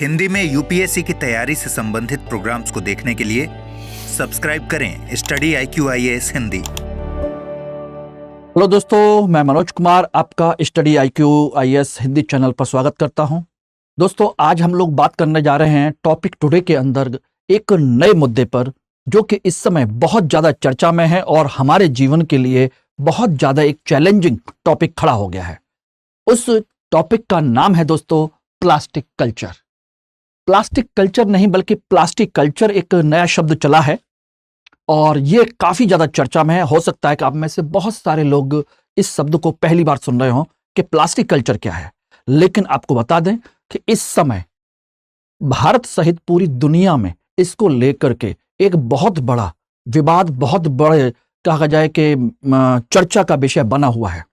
हिंदी में यूपीएससी की तैयारी से संबंधित प्रोग्राम्स को देखने के लिए सब्सक्राइब करें study IQ IAS Hindi. Hello दोस्तों, मैं मनोज कुमार आपका study IQ IAS Hindi channel पर स्वागत करता हूं। दोस्तों, आज हम लोग बात करने जा रहे हैं टॉपिक टुडे के अंदर एक नए मुद्दे पर, जो कि इस समय बहुत ज़्यादा चर्चा में है और हमारे जीवन के लिए बहुत ज़्यादा एक चैलेंजिंग टॉपिक खड़ा हो गया है। उस टॉपिक का नाम है दोस्तों प्लास्टिक कल्चर। प्लास्टिक कल्चर नहीं बल्कि प्लास्टिक कल्चर एक नया शब्द चला है और ये काफ़ी ज़्यादा चर्चा में है। हो सकता है कि आप में से बहुत सारे लोग इस शब्द को पहली बार सुन रहे हों कि प्लास्टिक कल्चर क्या है। लेकिन आपको बता दें कि इस समय भारत सहित पूरी दुनिया में इसको लेकर के एक बहुत बड़ा विवाद, बहुत बड़े कहा जाए कि चर्चा का विषय बना हुआ है।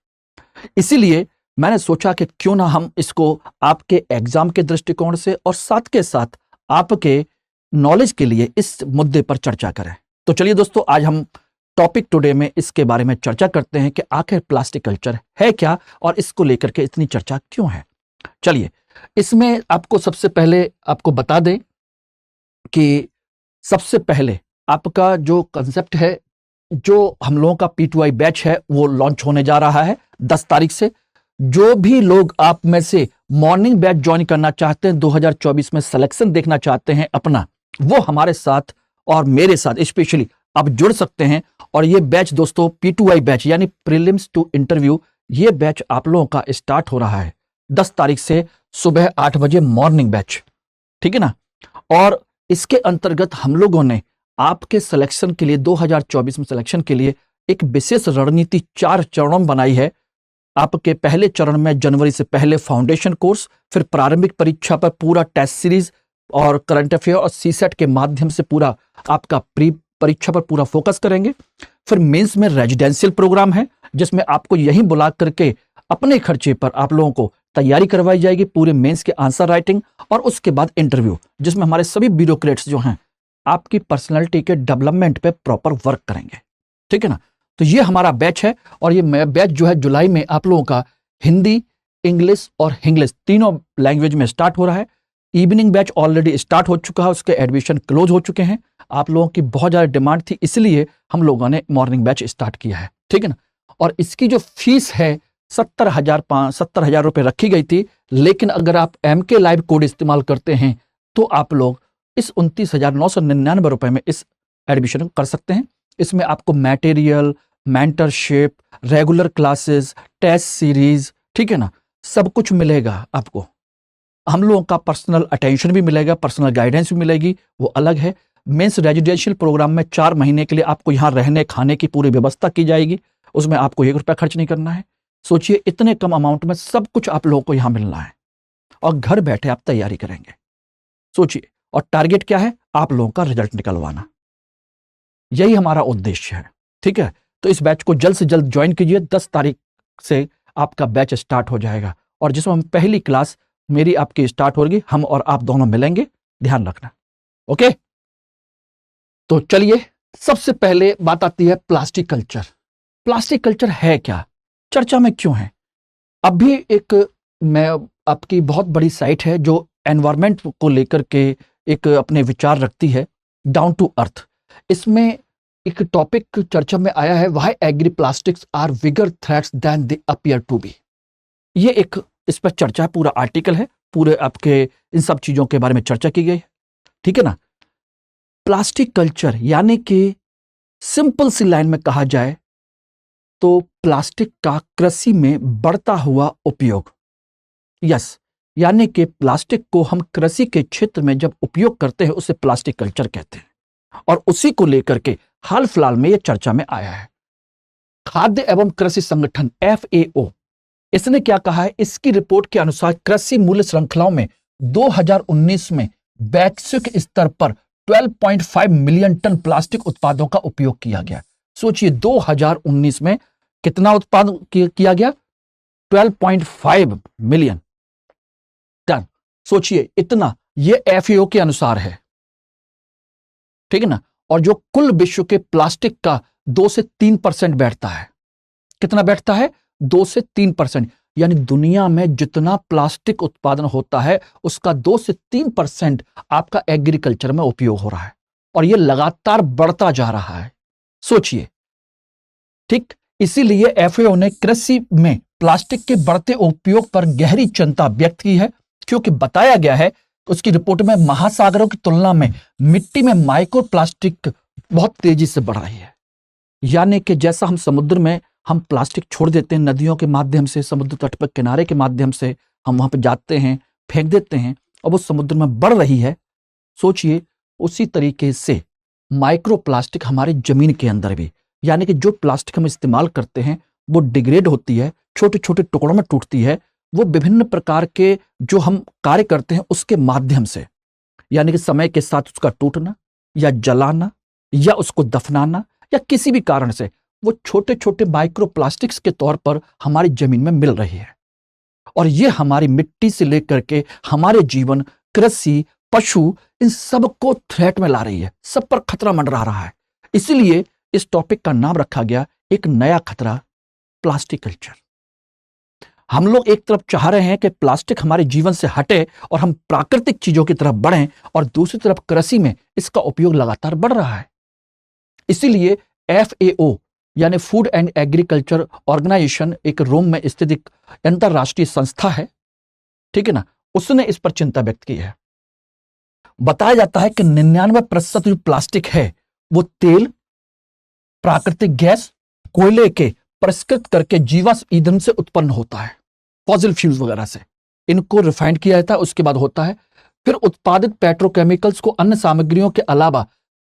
इसीलिए मैंने सोचा कि क्यों ना हम इसको आपके एग्जाम के दृष्टिकोण से और साथ के साथ आपके नॉलेज के लिए इस मुद्दे पर चर्चा करें। तो चलिए दोस्तों, आज हम टॉपिक टुडे में इसके बारे में चर्चा करते हैं कि आखिर प्लास्टिक कल्चर है क्या और इसको लेकर के इतनी चर्चा क्यों है। चलिए, इसमें आपको सबसे पहले आपको बता दें कि सबसे पहले आपका जो कंसेप्ट है, जो हम लोगों का P2I बैच है, वो लॉन्च होने जा रहा है 10 तारीख से। जो भी लोग आप में से मॉर्निंग बैच ज्वाइन करना चाहते हैं, 2024 में सिलेक्शन देखना चाहते हैं अपना, वो हमारे साथ और मेरे साथ स्पेशली आप जुड़ सकते हैं। और ये बैच दोस्तों P2I बैच यानी प्रीलिम्स टू इंटरव्यू, ये बैच आप लोगों का स्टार्ट हो रहा है 10 तारीख से सुबह 8 बजे मॉर्निंग बैच, ठीक है ना। और इसके अंतर्गत हम लोगों ने आपके सिलेक्शन के लिए 2024 में सिलेक्शन के लिए एक विशेष रणनीति 4 चरणों में बनाई है। आपके पहले चरण में जनवरी से पहले फाउंडेशन कोर्स, फिर प्रारंभिक परीक्षा पर पूरा टेस्ट सीरीज और करंट अफेयर और सीसेट के माध्यम से पूरा आपका प्री परीक्षा पर पूरा फोकस करेंगे। फिर मेंस में रेजिडेंशियल प्रोग्राम है, जिसमें आपको यहीं बुला करके अपने खर्चे पर आप लोगों को तैयारी करवाई जाएगी, पूरे मेंस के आंसर राइटिंग, और उसके बाद इंटरव्यू, जिसमें हमारे सभी ब्यूरोक्रेट्स जो हैं आपकी पर्सनैलिटी के डेवलपमेंट पे प्रॉपर वर्क करेंगे, ठीक है ना। तो ये हमारा बैच है और ये बैच जो है जुलाई में आप लोगों का हिंदी, इंग्लिश और इंग्लिश तीनों लैंग्वेज में स्टार्ट हो रहा है। इवनिंग बैच ऑलरेडी स्टार्ट हो चुका है, उसके एडमिशन क्लोज हो चुके हैं। आप लोगों की बहुत ज़्यादा डिमांड थी, इसलिए हम लोगों ने मॉर्निंग बैच स्टार्ट किया है, ठीक है ना। और इसकी जो फीस है 70,000 रुपये रखी गई थी, लेकिन अगर आप MK लाइव कोड इस्तेमाल करते हैं तो आप लोग इस 29,999 रुपये में इस एडमिशन कर सकते हैं। इसमें आपको material, mentorship, regular classes, test series, ठीक है ना, सब कुछ मिलेगा आपको। हम लोगों का पर्सनल अटेंशन भी मिलेगा, पर्सनल गाइडेंस भी मिलेगी, वो अलग है। मेंस रेजिडेंशियल प्रोग्राम में 4 महीने के लिए आपको यहाँ रहने खाने की पूरी व्यवस्था की जाएगी, उसमें आपको 1 रुपया खर्च नहीं करना है। सोचिए, इतने कम अमाउंट में सब कुछ आप लोगों को यहाँ मिलना है और घर बैठे आप तैयारी करेंगे। सोचिए, और टारगेट क्या है? आप लोगों का रिजल्ट निकलवाना, यही हमारा उद्देश्य है, ठीक है। तो इस बैच को जल्द से जल्द ज्वाइन कीजिए। 10 तारीख से आपका बैच स्टार्ट हो जाएगा और जिसमें हम पहली क्लास मेरी आपकी स्टार्ट होगी, हम और आप दोनों मिलेंगे, ध्यान रखना, ओके। तो चलिए, सबसे पहले बात आती है प्लास्टिक कल्चर। प्लास्टिक कल्चर है क्या, चर्चा में क्यों है? अभी एक मैं आपकी बहुत बड़ी साइट है जो एनवायरमेंट को लेकर के एक अपने विचार रखती है, डाउन टू अर्थ। इसमें एक टॉपिक चर्चा में आया है, why agri plastics are bigger threats than they appear to be. ये एक इस पर चर्चा है, पूरा आर्टिकल है, पूरे आपके इन सब चीजों के बारे में चर्चा की गई है, ठीक है ना। प्लास्टिक कल्चर यानी कि सिंपल सी लाइन में कहा जाए तो प्लास्टिक का कृषि में बढ़ता हुआ उपयोग। यस, यानी कि प्लास्टिक को हम कृषि के क्षेत्र में जब उपयोग करते हैं उसे प्लास्टिक कल्चर कहते हैं, और उसी को लेकर के हाल फिलहाल में यह चर्चा में आया है। खाद्य एवं कृषि संगठन FAO, इसने क्या कहा है? इसकी रिपोर्ट के अनुसार कृषि मूल्य श्रृंखलाओं में 2019 में वैश्विक स्तर पर 12.5 मिलियन टन प्लास्टिक उत्पादों का उपयोग किया गया। सोचिए, 2019 में कितना उत्पादन किया गया? 12.5 मिलियन टन। सोचिए, इतना, ये FAO के अनुसार है, ठीक है ना। और जो कुल विश्व के प्लास्टिक का 2 से 3% बैठता है, कितना बैठता है? 2 से 3%। यानी दुनिया में जितना प्लास्टिक उत्पादन होता है उसका 2 से 3% आपका एग्रीकल्चर में उपयोग हो रहा है और यह लगातार बढ़ता जा रहा है। सोचिए, ठीक। इसीलिए एफएओ ने कृषि में प्लास्टिक के बढ़ते उपयोग पर गहरी चिंता व्यक्त की है, क्योंकि बताया गया है उसकी रिपोर्ट में महासागरों की तुलना में मिट्टी में माइक्रो प्लास्टिक बहुत तेजी से बढ़ रही है। यानी कि जैसा हम समुद्र में हम प्लास्टिक छोड़ देते हैं, नदियों के माध्यम से, समुद्र तट पर किनारे के माध्यम से हम वहां पर जाते हैं, फेंक देते हैं और वो समुद्र में बढ़ रही है। सोचिए, उसी तरीके से माइक्रो प्लास्टिक हमारे जमीन के अंदर भी, यानी कि जो प्लास्टिक हम इस्तेमाल करते हैं वो डिग्रेड होती है, छोटे छोटे टुकड़ों में टूटती है, वो विभिन्न प्रकार के जो हम कार्य करते हैं उसके माध्यम से, यानी कि समय के साथ उसका टूटना या जलाना या उसको दफनाना या किसी भी कारण से वो छोटे छोटे माइक्रो प्लास्टिक्स के तौर पर हमारी जमीन में मिल रही है। और ये हमारी मिट्टी से लेकर के हमारे जीवन, कृषि, पशु, इन सबको थ्रेट में ला रही है, सब पर खतरा मंडरा रहा है। इसीलिए इस टॉपिक का नाम रखा गया एक नया खतरा, प्लास्टिक कल्चर। हम लोग एक तरफ चाह रहे हैं कि प्लास्टिक हमारे जीवन से हटे और हम प्राकृतिक चीजों की तरफ बढ़ें, और दूसरी तरफ कृषि में इसका उपयोग लगातार बढ़ रहा है। इसीलिए एफएओ यानी फूड एंड एग्रीकल्चर ऑर्गेनाइजेशन, एक रोम में स्थित एक अंतरराष्ट्रीय संस्था है, ठीक है ना, उसने इस पर चिंता व्यक्त की है। बताया जाता है कि 99% जो प्लास्टिक है वो तेल, प्राकृतिक गैस, कोयले के परिष्कृत करके जीवाश्म ईंधन से उत्पन्न होता है, फॉसिल फ्यूल्स वगैरह से। इनको रिफाइंड किया जाता है, उसके बाद होता है फिर उत्पादित पेट्रोकेमिकल्स को अन्य सामग्रियों के अलावा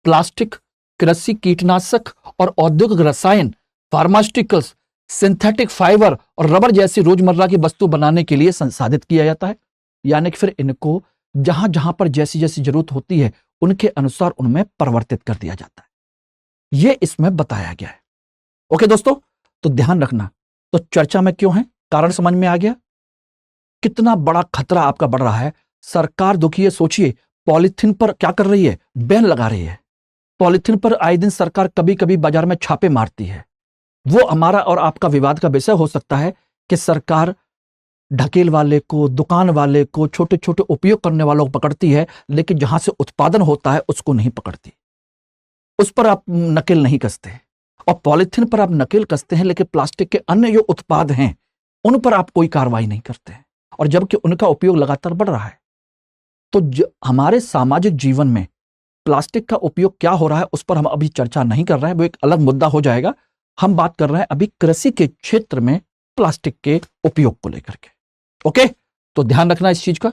प्लास्टिक, कृषि कीटनाशक और औद्योगिक रसायन, फार्मास्यूटिकल्स, सिंथेटिक फाइबर और रबर जैसी रोजमर्रा की वस्तु बनाने के लिए संसाधित किया जाता है। यानी कि फिर इनको जहां जहां पर जैसी जैसी जरूरत होती है उनके अनुसार उनमें परिवर्तित कर दिया जाता है। यह इसमें बताया गया है। ओके दोस्तों, तो ध्यान रखना। तो चर्चा में क्यों है, कारण समझ में आ गया। कितना बड़ा खतरा आपका बढ़ रहा है। सरकार दुखी है। सोचिए, पॉलीथीन पर क्या कर रही है, बैन लगा रही है। पॉलीथीन पर आए दिन सरकार कभी कभी बाजार में छापे मारती है। वो हमारा और आपका विवाद का विषय हो सकता है कि सरकार ढकेल वाले को, दुकान वाले को, छोटे छोटे उपयोग करने वालों को पकड़ती है, लेकिन जहां से उत्पादन होता है उसको नहीं पकड़ती, उस पर आप नकेल नहीं कसते। और पॉलीथीन पर आप नकेल कसते हैं, लेकिन प्लास्टिक के अन्य जो उत्पाद हैं उन पर आप कोई कार्रवाई नहीं करते हैं, और जबकि उनका उपयोग लगातार बढ़ रहा है। तो हमारे सामाजिक जीवन में प्लास्टिक का उपयोग क्या हो रहा है उस पर हम अभी चर्चा नहीं कर रहे हैं, वो एक अलग मुद्दा हो जाएगा। हम बात कर रहे हैं अभी कृषि के क्षेत्र में प्लास्टिक के उपयोग को लेकर के। ओके, तो ध्यान रखना इस चीज का।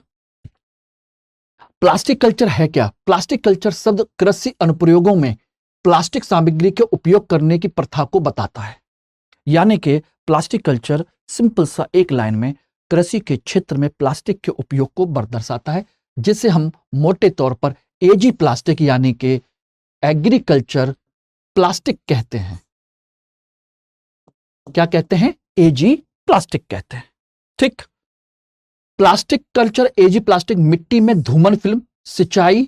प्लास्टिक कल्चर है क्या? प्लास्टिक कल्चर शब्द कृषि अनुप्रयोगों में प्लास्टिक सामग्री के उपयोग करने की प्रथा को बताता है। यानी कि प्लास्टिक कल्चर सिंपल सा एक लाइन में कृषि के क्षेत्र में प्लास्टिक के उपयोग को दर्शाता है, जिसे हम मोटे तौर पर एजी प्लास्टिक यानी कि एग्रीकल्चर प्लास्टिक कहते हैं। क्या कहते हैं? एजी प्लास्टिक कहते हैं। ठीक। प्लास्टिक कल्चर एजी प्लास्टिक मिट्टी में धूमन फिल्म, सिंचाई,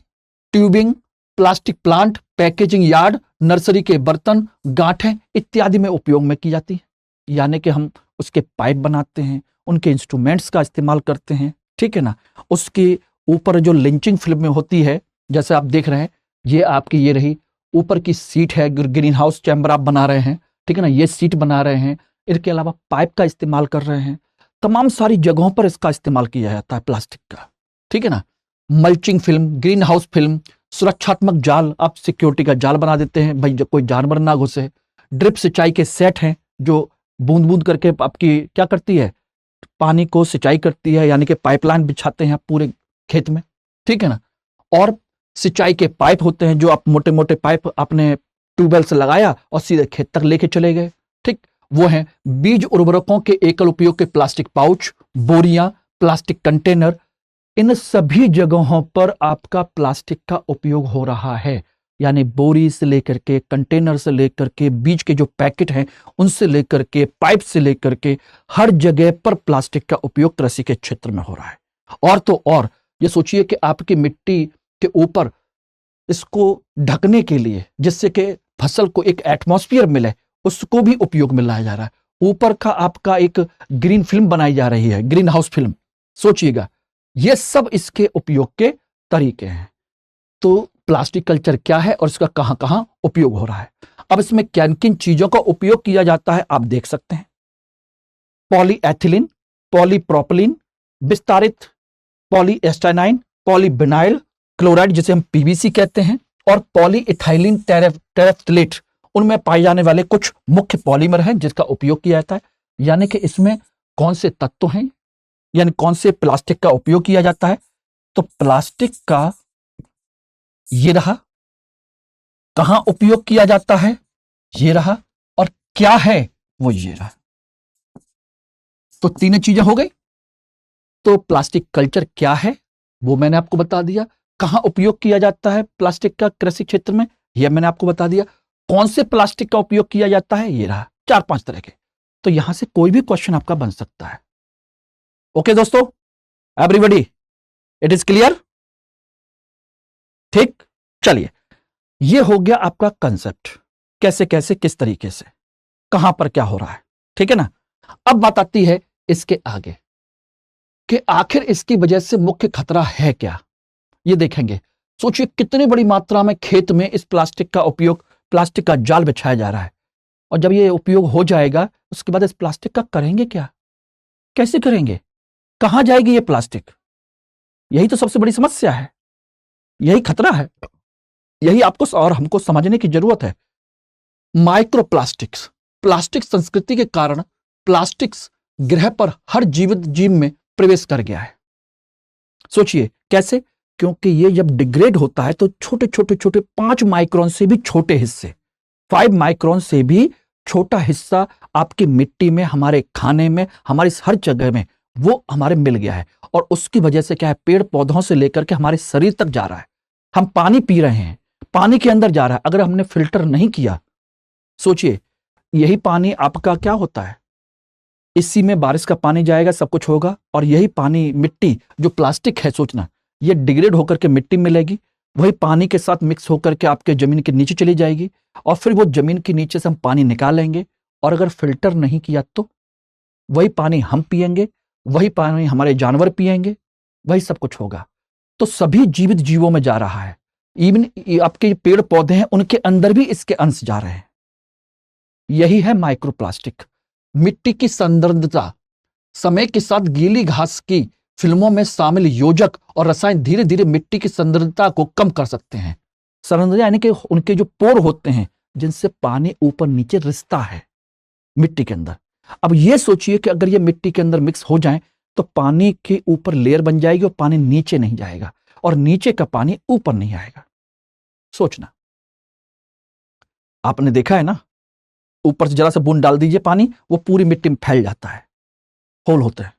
tubing, plastic plant, packaging yard, nursery के बर्तन, गांठें इत्यादि में उपयोग में की जाती है। यानी कि हम उसके पाइप बनाते हैं, उनके इंस्ट्रूमेंट्स का इस्तेमाल करते हैं, ठीक है ना। उसके ऊपर जो लिंचिंग फिल्म में होती है, जैसे आप देख रहे हैं, ये आपकी ये रही ऊपर की सीट है, ग्रीन हाउस चैम्बर आप बना रहे हैं, ठीक है ना, ये सीट बना रहे हैं। इसके अलावा पाइप का इस्तेमाल कर रहे हैं। तमाम सारी जगहों पर इसका इस्तेमाल किया जाता है प्लास्टिक का, ठीक है ना। Mulching film, green house film, सुरक्षात्मक जाल, आप सिक्योरिटी का जाल बना देते हैं भाई, जब कोई जानवर ना घुसे। ड्रिप सिंचाई के सेट हैं जो बूंद बूंद करके आपकी क्या करती है, पानी को सिंचाई करती है, यानी कि पाइपलाइन बिछाते हैं आप पूरे खेत में, ठीक है ना। और सिंचाई के पाइप होते हैं जो आप मोटे मोटे पाइप अपने ट्यूबवेल से लगाया और सीधे खेत तक लेके चले गए, ठीक। वो हैं बीज उर्वरकों के एकल उपयोग के प्लास्टिक पाउच, बोरियां, प्लास्टिक कंटेनर, इन सभी जगहों पर आपका प्लास्टिक का उपयोग हो रहा है। यानी बोरी से लेकर के, कंटेनर से लेकर के, बीज के जो पैकेट हैं उनसे लेकर के, पाइप से लेकर के, हर जगह पर प्लास्टिक का उपयोग कृषि के क्षेत्र में हो रहा है। और तो और ये सोचिए कि आपकी मिट्टी के ऊपर इसको ढकने के लिए, जिससे कि फसल को एक एटमॉस्फेयर मिले, उसको भी उपयोग में लाया जा रहा है। ऊपर का आपका एक ग्रीन फिल्म बनाई जा रही है, ग्रीन हाउस फिल्म। सोचिएगा, ये सब इसके उपयोग के तरीके हैं। तो प्लास्टिक कल्चर क्या है और इसका कहां कहां उपयोग हो रहा है। अब इसमें किन किन चीजों का उपयोग किया जाता है आप देख सकते हैं। पॉलीएथिलीन, पॉलीप्रोपिलीन, विस्तारित पॉलीएस्टाइनाइन, पॉलीविनाइल क्लोराइड जिसे हम पीवीसी कहते हैं, और पॉलीइथाइलिन टेरेफ्थलेट, उनमें पाए जाने वाले कुछ मुख्य पॉलीमर हैं जिसका उपयोग किया जाता है। यानी कि इसमें कौन से तत्व हैं, यानी कौन से प्लास्टिक का उपयोग किया जाता है। तो प्लास्टिक का ये रहा, कहां उपयोग किया जाता है ये रहा, और क्या है वो ये रहा। तो तीनों चीजें हो गई। तो प्लास्टिक कल्चर क्या है वो मैंने आपको बता दिया, कहां उपयोग किया जाता है प्लास्टिक का कृषि क्षेत्र में यह मैंने आपको बता दिया, कौन से प्लास्टिक का उपयोग किया जाता है ये रहा, 4-5 तरह के। तो यहां से कोई भी क्वेश्चन आपका बन सकता है। ओके दोस्तों, एवरीबॉडी, इट इज क्लियर? ठीक, चलिए, ये हो गया आपका कंसेप्ट, कैसे कैसे किस तरीके से कहां पर क्या हो रहा है, ठीक है ना। अब बात आती है इसके आगे कि आखिर इसकी वजह से मुख्य खतरा है क्या, ये देखेंगे। सोचिए कितनी बड़ी मात्रा में खेत में इस प्लास्टिक का उपयोग, प्लास्टिक का जाल बिछाया जा रहा है, और जब ये उपयोग हो जाएगा उसके बाद इस प्लास्टिक का करेंगे क्या, कैसे करेंगे, कहां जाएगी ये प्लास्टिक। यही तो सबसे बड़ी समस्या है, यही खतरा है, यही आपको और हमको समझने की जरूरत है। माइक्रोप्लास्टिक्स, प्लास्टिक संस्कृति के कारण प्लास्टिक्स ग्रह पर हर जीवित जीव में प्रवेश कर गया है। सोचिए कैसे, क्योंकि ये जब डिग्रेड होता है तो छोटे छोटे छोटे 5 माइक्रोन से भी छोटे हिस्से, 5 माइक्रोन से भी छोटा हिस्सा आपकी मिट्टी में, हमारे खाने में, हमारी हर जगह में वो हमारे मिल गया है। और उसकी वजह से क्या है, पेड़ पौधों से लेकर के हमारे शरीर तक जा रहा है। हम पानी पी रहे हैं, पानी के अंदर जा रहा है। अगर हमने फिल्टर नहीं किया, सोचिए यही पानी आपका क्या होता है, इसी में बारिश का पानी जाएगा, सब कुछ होगा, और यही पानी, मिट्टी जो प्लास्टिक है, सोचना ये डिग्रेड होकर के मिट्टी में मिलेगी, वही पानी के साथ मिक्स होकर के आपके जमीन के नीचे चली जाएगी, और फिर वो जमीन के नीचे से हम पानी निकालेंगे, और अगर फिल्टर नहीं किया तो वही पानी हम पिएंगे, वही पानी हमारे जानवर पिएंगे, वही सब कुछ होगा। तो सभी जीवित जीवों में जा रहा है, इवन आपके पेड़ पौधे हैं उनके अंदर भी इसके अंश जा रहे हैं। यही है माइक्रोप्लास्टिक। मिट्टी की संदर्दता, समय के साथ गीली घास की फिल्मों में शामिल योजक और रसायन धीरे धीरे मिट्टी की संदर्दता को कम कर सकते हैं। संदर्दता यानी कि उनके जो पोर होते हैं जिनसे पानी ऊपर नीचे रिसता है मिट्टी के अंदर। अब ये सोचिए कि अगर ये मिट्टी के अंदर मिक्स हो जाए तो पानी के ऊपर लेयर बन जाएगी और पानी नीचे नहीं जाएगा, और नीचे का पानी ऊपर नहीं आएगा। सोचना, आपने देखा है ना, ऊपर से जरा सा बूंद डाल दीजिए पानी, वो पूरी मिट्टी में फैल जाता है, होल होते हैं,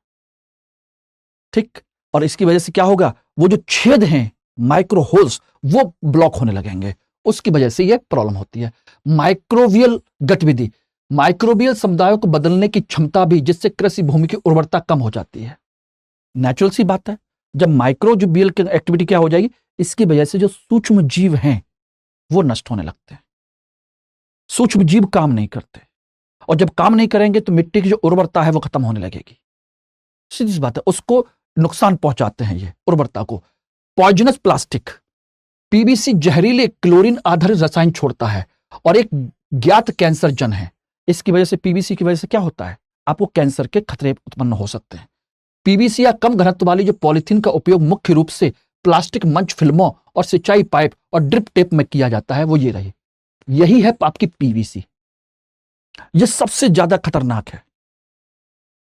ठीक। और इसकी वजह से क्या होगा, वो जो छेद हैं, माइक्रो होल्स, वो ब्लॉक होने लगेंगे, उसकी वजह से ये प्रॉब्लम होती है। माइक्रोबियल गतिविधि, माइक्रोबियल समुदायों को बदलने की क्षमता भी, जिससे कृषि भूमि की उर्वरता कम हो जाती है। नेचुरल सी बात है, जब माइक्रोबियल की एक्टिविटी क्या हो जाएगी, इसकी वजह से जो सूक्ष्म जीव हैं वो नष्ट होने लगते हैं, सूक्ष्म जीव काम नहीं करते, और जब काम नहीं करेंगे तो मिट्टी की जो उर्वरता है वो खत्म होने लगेगी। सीधी सी बात है, उसको नुकसान पहुंचाते हैं ये उर्वरता को। पॉइजनस प्लास्टिक, पीवीसी जहरीले क्लोरीन आधारित रसायन छोड़ता है और एक ज्ञात कैंसर जन है। इसकी वजह से, पीवीसी की वजह से क्या होता है, आपको कैंसर के खतरे उत्पन्न हो सकते हैं। पीवीसी या कम घनत्व वाली जो पॉलीथीन का उपयोग मुख्य रूप से प्लास्टिक मंच फिल्मों और सिंचाई पाइप और ड्रिप टेप में किया जाता है, वो ये रही, यही है आपकी पीवीसी। ये सबसे ज्यादा खतरनाक है।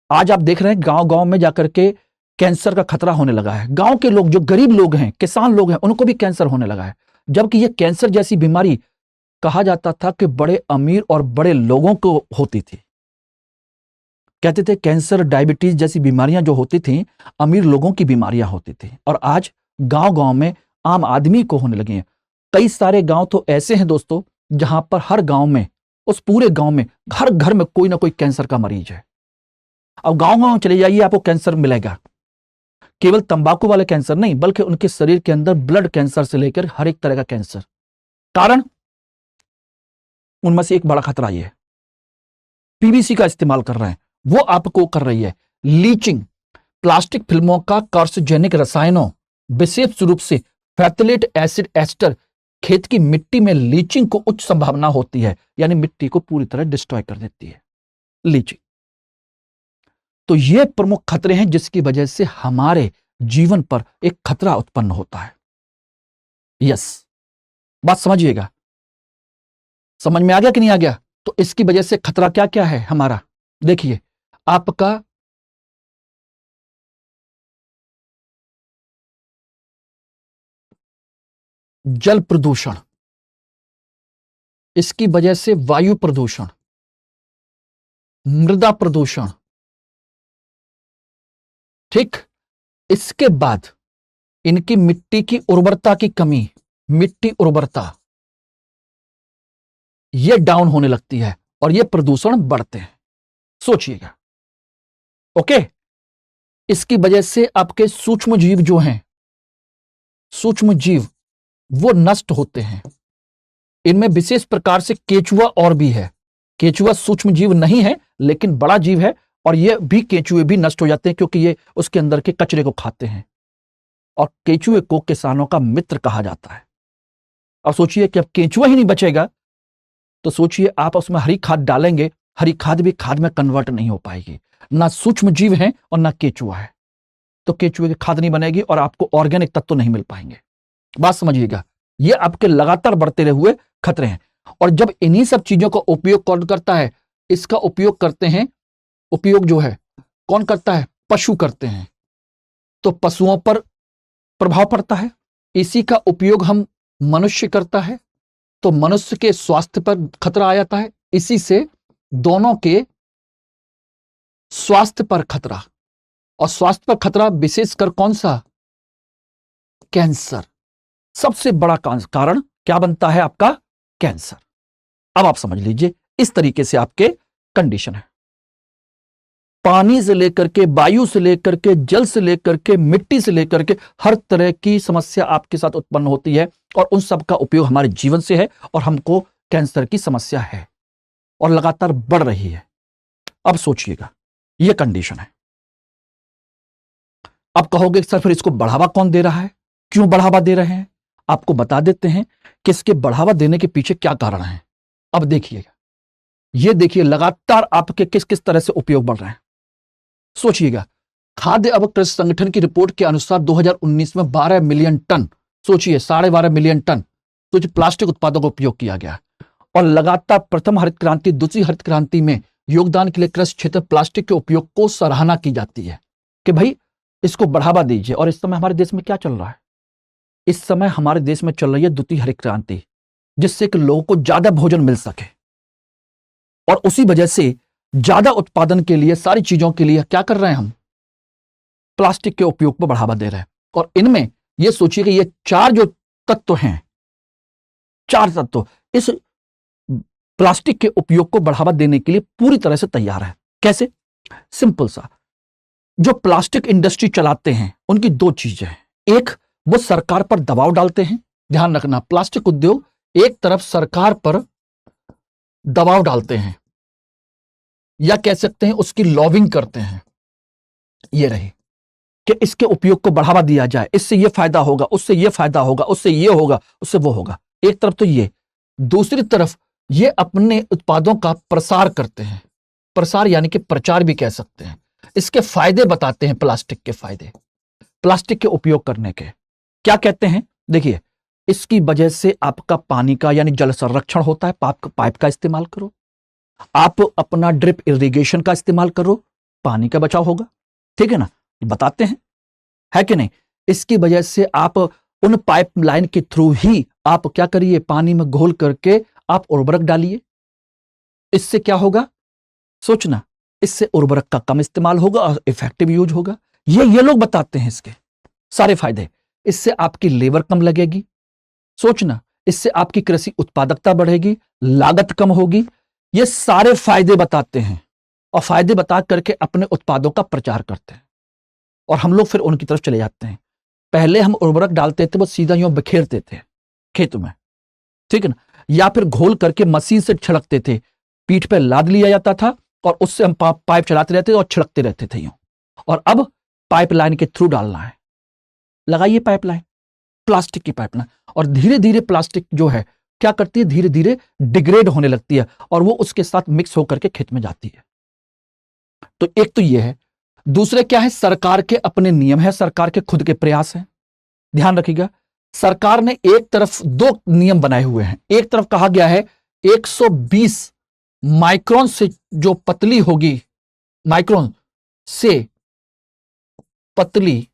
आज आप देख रहे हैं गांव गांव में जाकर के कैंसर का खतरा होने लगा है। गांव के लोग, जो गरीब लोग हैं, किसान लोग हैं, उनको भी कैंसर होने लगा है, जबकि ये कैंसर जैसी बीमारी कहा जाता था कि बड़े अमीर और बड़े लोगों को होती थी। कहते थे कैंसर, डायबिटीज जैसी बीमारियां जो होती थी, अमीर लोगों की बीमारियां होती थी, और आज गांव गांव में आम आदमी को होने लगे हैं। कई सारे गांव तो ऐसे हैं दोस्तों जहां पर हर गांव में, उस पूरे गांव में, हर घर में कोई ना कोई कैंसर का मरीज है। अब गांव गांव चले जाइए, आपको कैंसर मिलेगा। केवल तंबाकू वाले कैंसर नहीं, बल्कि उनके शरीर के अंदर ब्लड कैंसर से लेकर हर एक तरह का कैंसर। कारण, उनमें से एक बड़ा खतरा यह है पीवीसी का इस्तेमाल कर रहे हैं, वो आपको कर रही है लीचिंग। प्लास्टिक फिल्मों का कार्सिनोजेनिक रसायनों, विशेष रूप से फैक्टिलेट एसिड एस्टर, खेत की मिट्टी में लीचिंग को उच्च संभावना होती है, यानी मिट्टी को पूरी तरह डिस्ट्रॉय कर देती है लीचिंग। तो ये प्रमुख खतरे हैं जिसकी वजह से हमारे जीवन पर एक खतरा उत्पन्न होता है। यस, बात समझिएगा, समझ में आ गया कि नहीं आ गया? तो इसकी वजह से खतरा क्या क्या है हमारा, देखिए, आपका जल प्रदूषण, इसकी वजह से वायु प्रदूषण, मृदा प्रदूषण, ठीक। इसके बाद इनकी मिट्टी की उर्वरता की कमी, मिट्टी उर्वरता ये डाउन होने लगती है और ये प्रदूषण बढ़ते हैं, सोचिएगा। ओके, इसकी वजह से आपके सूक्ष्म जीव जो हैं, सूक्ष्म जीव वो नष्ट होते हैं। इनमें विशेष प्रकार से केचुआ और भी है। केचुआ सूक्ष्म जीव नहीं है लेकिन बड़ा जीव है, और ये भी केचुए भी नष्ट हो जाते हैं क्योंकि ये उसके अंदर के कचरे को खाते हैं, और केचुए को किसानों का मित्र कहा जाता है। अब सोचिए कि अब केचुआ ही नहीं बचेगा तो सोचिए आप उसमें हरी खाद डालेंगे, हरी खाद भी खाद में कन्वर्ट नहीं हो पाएगी। ना सूक्ष्म जीव है और ना केचुआ है, तो केचुए की खाद नहीं बनेगी और आपको ऑर्गेनिक तत्व नहीं मिल पाएंगे। बात समझिएगा, ये आपके लगातार बढ़ते हुए खतरे हैं। और जब इन्हीं सब चीजों का उपयोग कौन करता है, इसका उपयोग करते हैं, उपयोग जो है कौन करता है, पशु करते हैं, तो पशुओं पर प्रभाव पड़ता है। इसी का उपयोग हम मनुष्य करता है तो मनुष्य के स्वास्थ्य पर खतरा आ जाता है। इसी से दोनों के स्वास्थ्य पर खतरा, और स्वास्थ्य पर खतरा विशेषकर कौन सा, कैंसर। सबसे बड़ा कारण क्या बनता है आपका, कैंसर। अब आप समझ लीजिए, इस तरीके से आपके कंडीशन है। पानी से लेकर के, वायु से लेकर के, जल से लेकर के, मिट्टी से लेकर के, हर तरह की समस्या आपके साथ उत्पन्न होती है, और उन सब का उपयोग हमारे जीवन से है, और हमको कैंसर की समस्या है और लगातार बढ़ रही है। अब सोचिएगा, यह कंडीशन है। अब कहोगे सर फिर इसको बढ़ावा कौन दे रहा है, क्यों बढ़ावा दे रहे हैं? आपको बता देते हैं कि इसके बढ़ावा देने के पीछे क्या कारण है। अब देखिएगा, ये देखिए लगातार आपके किस किस तरह से उपयोग बढ़ रहे हैं। सोचिएगा, खाद्य एवं कृषि संगठन की रिपोर्ट के अनुसार 2019 में 12 मिलियन टन, सोचिए 12.5 मिलियन टन तो प्लास्टिक उत्पादों का उपयोग किया गया। और लगातार प्रथम हरित क्रांति, दूसरी हरित क्रांति में योगदान के लिए कृषि क्षेत्र प्लास्टिक के उपयोग को सराहना की जाती है कि भाई इसको बढ़ावा दीजिए। और इस समय हमारे देश में क्या चल रहा है, इस समय हमारे देश में चल रही है द्वितीय हरित क्रांति, जिससे कि लोगों को ज्यादा भोजन मिल सके, और उसी वजह से ज्यादा उत्पादन के लिए, सारी चीजों के लिए क्या कर रहे हैं हम, प्लास्टिक के उपयोग को बढ़ावा दे रहे हैं। और इनमें ये सोचिए कि ये चार जो तत्व हैं, चार तत्व इस प्लास्टिक के उपयोग को बढ़ावा देने के लिए पूरी तरह से तैयार है। कैसे? सिंपल सा, जो प्लास्टिक इंडस्ट्री चलाते हैं उनकी दो चीजें हैं। एक, वो सरकार पर दबाव डालते हैं। ध्यान रखना, प्लास्टिक उद्योग एक तरफ सरकार पर दबाव डालते हैं, या कह सकते हैं उसकी लॉबिंग करते हैं, ये रही कि इसके उपयोग को बढ़ावा दिया जाए, इससे ये फायदा होगा, उससे ये फायदा होगा, उससे ये होगा, उससे वो होगा। एक तरफ तो ये, दूसरी तरफ ये अपने उत्पादों का प्रसार करते हैं। प्रसार यानी कि प्रचार भी कह सकते हैं। इसके फायदे बताते हैं, प्लास्टिक के फायदे, प्लास्टिक के उपयोग करने के क्या कहते हैं। देखिए, इसकी वजह से आपका पानी का यानी जल संरक्षण होता है। पाइप का इस्तेमाल करो, आप अपना ड्रिप इरिगेशन का इस्तेमाल करो, पानी का बचाव होगा। ठीक है ना, बताते हैं, है कि नहीं। इसकी वजह से आप उन पाइपलाइन के थ्रू ही आप क्या करिए, पानी में घोल करके आप उर्वरक डालिए। इससे क्या होगा, सोचना, इससे उर्वरक का कम इस्तेमाल होगा और इफेक्टिव यूज होगा। ये लोग बताते हैं इसके सारे फायदे। इससे आपकी लेबर कम लगेगी, सोचना, इससे आपकी कृषि उत्पादकता बढ़ेगी, लागत कम होगी। ये सारे फायदे बताते हैं, और फायदे बता करके अपने उत्पादों का प्रचार करते हैं, और हम लोग फिर उनकी तरफ चले जाते हैं। पहले हम उर्वरक डालते थे, वो सीधा यूं बिखेरते थे खेत में, ठीक है ना, या फिर घोल करके मशीन से छिड़कते थे, पीठ पे लाद लिया जाता था और उससे हम पाइप चलाते रहते थे और छिड़कते रहते थे यूं। और अब पाइपलाइन के थ्रू डालना है। लगाइए पाइपलाइन, प्लास्टिक की पाइपलाइन, और धीरे धीरे प्लास्टिक जो है क्या करती है, धीरे धीरे डिग्रेड होने लगती है और वो उसके साथ मिक्स होकर के खेत में जाती है। तो एक तो ये है। दूसरे क्या है, सरकार के अपने नियम है, सरकार के खुद के प्रयास हैं। ध्यान रखिएगा, सरकार ने एक तरफ दो नियम बनाए हुए हैं। एक तरफ कहा गया है 120 माइक्रोन से जो पतली होगी, माइक्रोन से पतली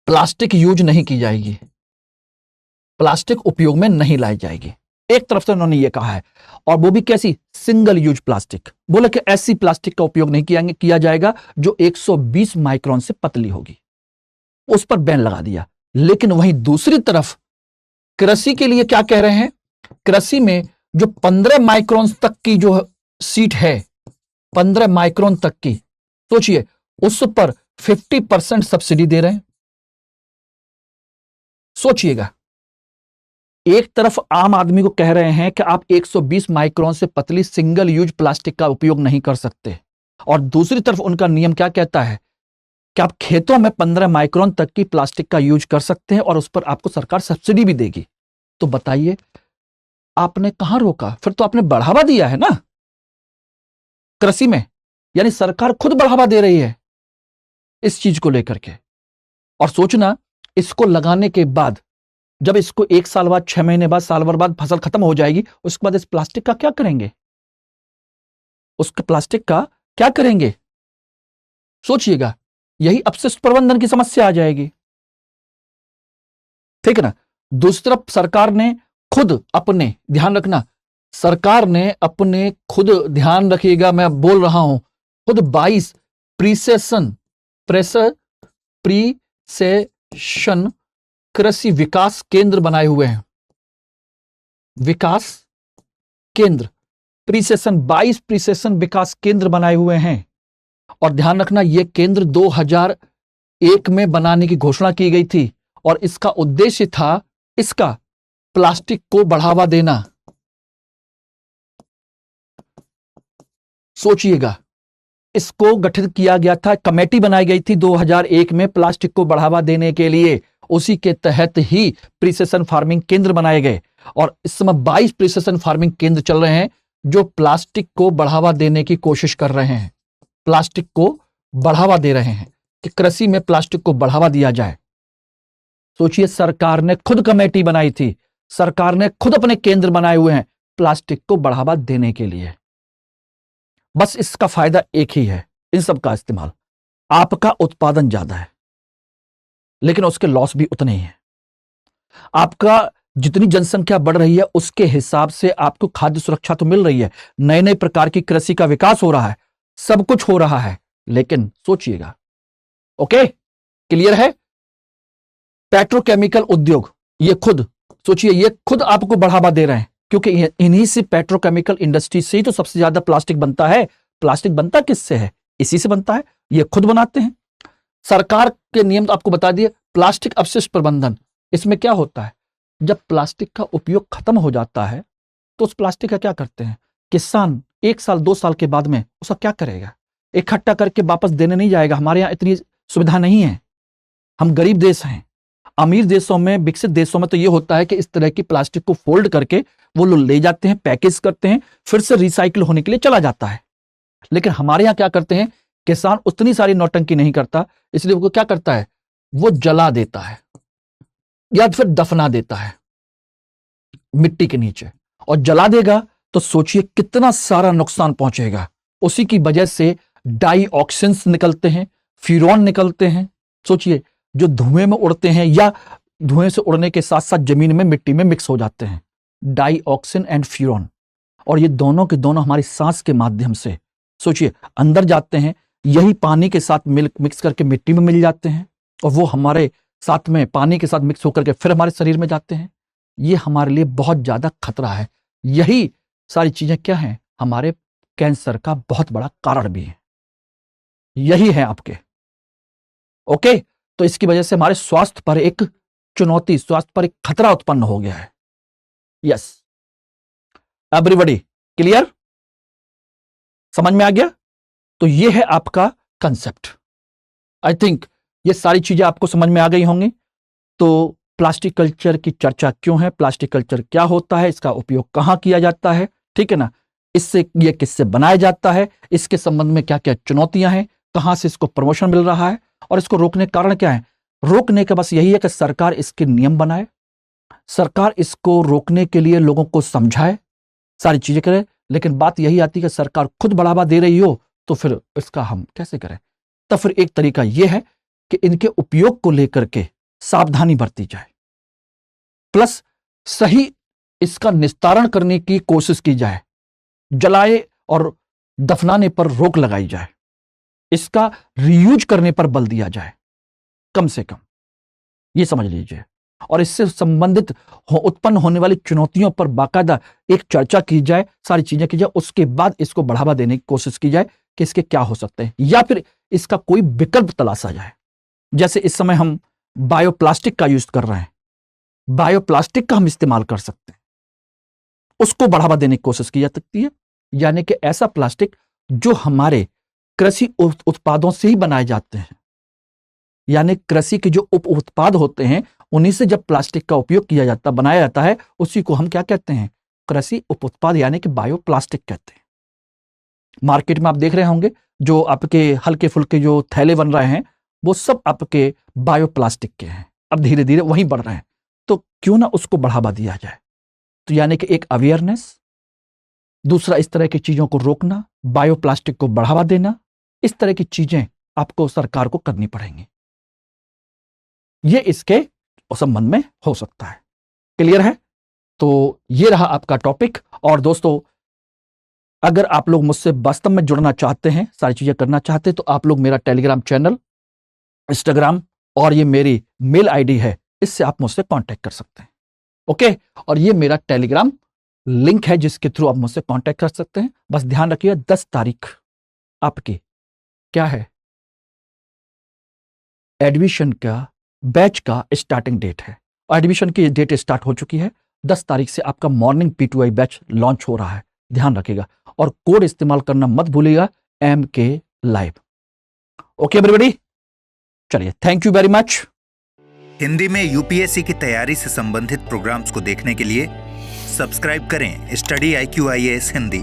प्लास्टिक यूज नहीं की जाएगी, प्लास्टिक उपयोग में नहीं लाई जाएगी। एक तरफ से उन्होंने ये कहा है, और वो भी कैसी, सिंगल यूज प्लास्टिक। बोले कि ऐसी प्लास्टिक का उपयोग नहीं किया जाएगा जो 120 माइक्रोन से पतली होगी, उस पर बैन लगा दिया। लेकिन वहीं दूसरी तरफ कृषि के लिए क्या कह रहे हैं, कृषि में जो 15 माइक्रोन तक की जो सीट है, 15 माइक्रोन तक की, सोचिए उस पर 50% सब्सिडी दे रहे हैं। सोचिएगा, एक तरफ आम आदमी को कह रहे हैं कि आप 120 माइक्रोन से पतली सिंगल यूज प्लास्टिक का उपयोग नहीं कर सकते, और दूसरी तरफ उनका नियम क्या कहता है कि आप खेतों में 15 माइक्रोन तक की प्लास्टिक का यूज कर सकते हैं और उस पर आपको सरकार सब्सिडी भी देगी। तो बताइए आपने कहां रोका, फिर तो आपने बढ़ावा दिया है ना कृषि में। यानी सरकार खुद बढ़ावा दे रही है इस चीज को लेकर के। और सोचना, इसको लगाने के बाद, जब इसको 1 साल बाद, 6 महीने बाद, साल भर बाद फसल खत्म हो जाएगी, उसके बाद इस प्लास्टिक का क्या करेंगे, उसके प्लास्टिक का क्या करेंगे? सोचिएगा, यही अपशिष्ट प्रबंधन की समस्या आ जाएगी। ठीक है ना। दूसरी तरफ सरकार ने खुद अपने, ध्यान रखना, सरकार ने अपने खुद, ध्यान रखिएगा मैं बोल रहा हूं, खुद 22 प्रीसेशन कृषि विकास केंद्र बनाए हुए हैं। विकास केंद्र, प्रीसेशन, 22 प्रीसेशन विकास केंद्र बनाए हुए हैं। और ध्यान रखना, यह केंद्र 2001 में बनाने की घोषणा की गई थी, और इसका उद्देश्य था इसका प्लास्टिक को बढ़ावा देना। सोचिएगा, इसको गठित किया गया था, कमेटी बनाई गई थी 2001 में प्लास्टिक को बढ़ावा देने के लिए। उसी के तहत ही प्रिसिशन फार्मिंग केंद्र बनाए गए, और इस समय 22 प्रिसिशन फार्मिंग केंद्र चल रहे हैं जो प्लास्टिक को बढ़ावा देने की कोशिश कर रहे हैं, प्लास्टिक को बढ़ावा दे रहे हैं कि कृषि में प्लास्टिक को बढ़ावा दिया जाए। सोचिए, सरकार ने खुद कमेटी बनाई थी, सरकार ने खुद अपने केंद्र बनाए हुए हैं प्लास्टिक को बढ़ावा देने के लिए। बस इसका फायदा एक ही है, इन सब का इस्तेमाल, आपका उत्पादन ज्यादा है लेकिन उसके लॉस भी उतने ही हैं। आपका जितनी जनसंख्या बढ़ रही है उसके हिसाब से आपको खाद्य सुरक्षा तो मिल रही है, नए नए प्रकार की कृषि का विकास हो रहा है, सब कुछ हो रहा है। लेकिन सोचिएगा, ओके, क्लियर है? पेट्रोकेमिकल उद्योग, ये खुद सोचिए, ये खुद आपको बढ़ावा दे रहे हैं, क्योंकि इन्हीं से, पेट्रोकेमिकल इंडस्ट्री से ही तो सबसे ज्यादा प्लास्टिक बनता है। प्लास्टिक बनता किससे है? इसी से बनता है, ये खुद बनाते हैं। सरकार के नियम तो आपको बता दिए। प्लास्टिक अपशिष्ट प्रबंधन, इसमें क्या होता है, जब प्लास्टिक का उपयोग खत्म हो जाता है तो उस प्लास्टिक का क्या करते हैं किसान, 1 साल 2 साल के बाद में उसका क्या करेगा? इकट्ठा करके वापस देने नहीं जाएगा। हमारे यहाँ इतनी सुविधा नहीं है, हम गरीब देश हैं। अमीर देशों में, विकसित देशों में तो ये होता है कि इस तरह की प्लास्टिक को फोल्ड करके वो लोग ले जाते हैं, पैकेज करते हैं, फिर से रिसाइकिल होने के लिए चला जाता है। लेकिन हमारे यहाँ क्या करते हैं, किसान उतनी सारी नौटंकी नहीं करता, इसलिए वो क्या करता है, वो जला देता है या फिर दफना देता है मिट्टी के नीचे। और जला देगा तो सोचिए कितना सारा नुकसान पहुंचेगा। उसी की वजह से डाइऑक्सिन्स निकलते हैं, फ्यूरॉन निकलते हैं। सोचिए, जो धुएं में उड़ते हैं या धुएं से उड़ने के साथ साथ जमीन में, मिट्टी में मिक्स हो जाते हैं, डाइऑक्सिन एंड फ्यूरॉन। और ये दोनों के दोनों हमारी सांस के माध्यम से, सोचिए, अंदर जाते हैं, यही पानी के साथ मिक्स करके मिट्टी में मिल जाते हैं, और वो हमारे साथ में पानी के साथ मिक्स होकर के फिर हमारे शरीर में जाते हैं। ये हमारे लिए बहुत ज्यादा खतरा है। यही सारी चीजें क्या हैं, हमारे कैंसर का बहुत बड़ा कारण भी है। यही है आपके, ओके। तो इसकी वजह से हमारे स्वास्थ्य पर एक चुनौती, स्वास्थ्य पर एक खतरा उत्पन्न हो गया है। Yes, everybody clear? समझ में आ गया? तो ये है आपका कंसेप्ट। आई थिंक ये सारी चीजें आपको समझ में आ गई होंगी। तो प्लास्टिक कल्चर की चर्चा क्यों है, प्लास्टिक कल्चर क्या होता है, इसका उपयोग कहाँ किया जाता है, ठीक है ना, इससे ये किससे बनाया जाता है, इसके संबंध में क्या क्या चुनौतियां हैं, कहाँ से इसको प्रमोशन मिल रहा है और इसको रोकने के कारण क्या है। रोकने का बस यही है कि सरकार इसके नियम बनाए, सरकार इसको रोकने के लिए लोगों को समझाए, सारी चीजें करे। लेकिन बात यही आती है कि सरकार खुद बढ़ावा दे रही हो तो फिर इसका हम कैसे करें। तब फिर एक तरीका यह है कि इनके उपयोग को लेकर के सावधानी बरती जाए, प्लस सही इसका निस्तारण करने की कोशिश की जाए, जलाए और दफनाने पर रोक लगाई जाए, इसका रीयूज करने पर बल दिया जाए कम से कम, ये समझ लीजिए। और इससे संबंधित उत्पन्न होने वाली चुनौतियों पर बाकायदा एक चर्चा की जाए, सारी चीजें की जाए, उसके बाद इसको बढ़ावा देने की कोशिश की जाए कि इसके क्या हो सकते हैं या फिर इसका कोई विकल्प तलाशा जाए। जैसे इस समय हम बायोप्लास्टिक का यूज कर रहे हैं, बायोप्लास्टिक का हम इस्तेमाल कर सकते हैं, उसको बढ़ावा देने की कोशिश की जा सकती है। यानी कि ऐसा प्लास्टिक जो हमारे कृषि उत्पादों से ही बनाए जाते हैं, यानी कृषि के जो उप उत्पाद होते हैं उन्हीं से जब प्लास्टिक का उपयोग किया जाता, बनाया जाता है, उसी को हम क्या कहते हैं, कृषि उप उत्पाद यानी कि बायोप्लास्टिक कहते हैं। मार्केट में आप देख रहे होंगे जो आपके हल्के फुल्के जो थैले बन रहे हैं वो सब आपके बायोप्लास्टिक के हैं, अब धीरे धीरे वहीं बढ़ रहे हैं। तो क्यों ना उसको बढ़ावा दिया जाए। तो यानी कि एक अवेयरनेस, दूसरा इस तरह की चीजों को रोकना, बायोप्लास्टिक को बढ़ावा देना, इस तरह की चीजें आपको सरकार को करनी पड़ेंगी। ये इसके संबंध में हो सकता है। क्लियर है? तो ये रहा आपका टॉपिक। और दोस्तों, अगर आप लोग मुझसे वास्तव में जुड़ना चाहते हैं, सारी चीजें करना चाहते हैं, तो आप लोग मेरा टेलीग्राम चैनल, इंस्टाग्राम और ये मेरी मेल आईडी है, इससे आप मुझसे कांटेक्ट कर सकते हैं। ओके? और ये मेरा टेलीग्राम लिंक है जिसके थ्रू आप मुझसे कांटेक्ट कर सकते हैं। बस ध्यान रखिए 10 तारीख आपकी क्या है, एडमिशन का बैच का स्टार्टिंग डेट है। एडमिशन की डेट स्टार्ट हो चुकी है। 10 तारीख से आपका मॉर्निंग P2I बैच लॉन्च हो रहा है, ध्यान रखिएगा। और कोड इस्तेमाल करना मत भूलिएगा, MK Live। ओके एवरीबॉडी, चलिए, thank you very much. Hindi में यूपीएससी की तैयारी से संबंधित प्रोग्राम्स को देखने के लिए सब्सक्राइब करें स्टडी IQ IAS हिंदी।